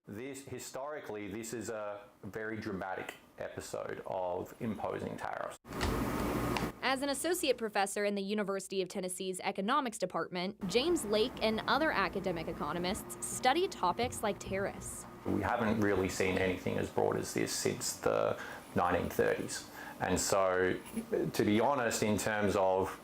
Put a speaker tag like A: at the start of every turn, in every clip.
A: Historically, this is a very dramatic episode of imposing tariffs.
B: As an associate professor in the University of Tennessee's economics department, James Lake and other academic economists study topics like tariffs.
A: We haven't really seen anything as broad as this since the 1930s. And so, to be honest, in terms of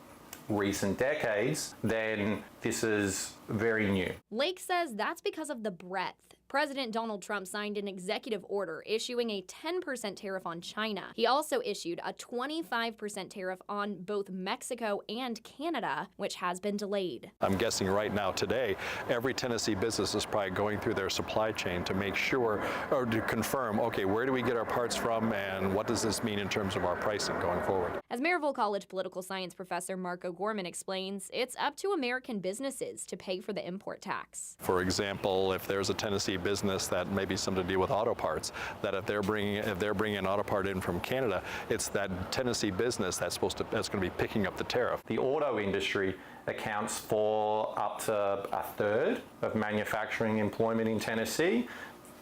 A: recent decades, then this is very new.
B: Lake says that's because of the breadth. President Donald Trump signed an executive order issuing a 10% tariff on China. He also issued a 25% tariff on both Mexico and Canada, which has been delayed.
C: I'm guessing right now today, every Tennessee business is probably going through their supply chain to make sure, or to confirm, okay, where do we get our parts from and what does this mean in terms of our pricing going forward?
B: As Maryville College political science professor Mark O'Gorman explains, it's up to American businesses to pay for the import tax.
C: For example, if there's a Tennessee business that may be something to do with auto parts, that if they're bringing an auto part in from Canada, it's that Tennessee business that's going to be picking up the tariff.
A: The auto industry accounts for up to a third of manufacturing employment in Tennessee,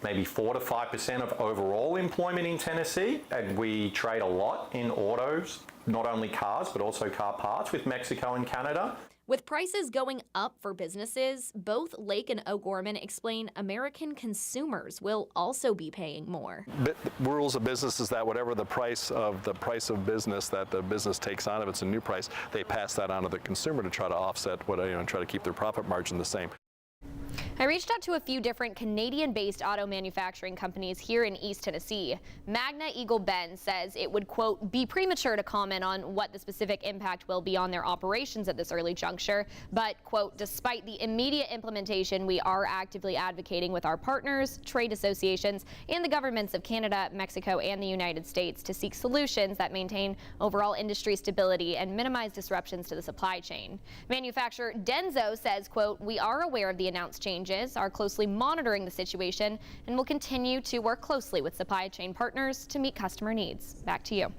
A: maybe 4 to 5% of overall employment in Tennessee, and we trade a lot in autos, not only cars but also car parts with Mexico and Canada.
B: With prices going up for businesses, both Lake and O'Gorman explain American consumers will also be paying more.
C: The rules of business is that whatever the price of business that the business takes on, if it's a new price, they pass that on to the consumer to try to offset and try to keep their profit margin the same.
B: I reached out to a few different Canadian-based auto manufacturing companies here in East Tennessee. Magna Eagle Benz says it would, quote, be premature to comment on what the specific impact will be on their operations at this early juncture, but, quote, despite the immediate implementation, we are actively advocating with our partners, trade associations, and the governments of Canada, Mexico, and the United States to seek solutions that maintain overall industry stability and minimize disruptions to the supply chain. Manufacturer Denso says, quote, we are aware of the announced changes, are closely monitoring the situation, and will continue to work closely with supply chain partners to meet customer needs. Back to you.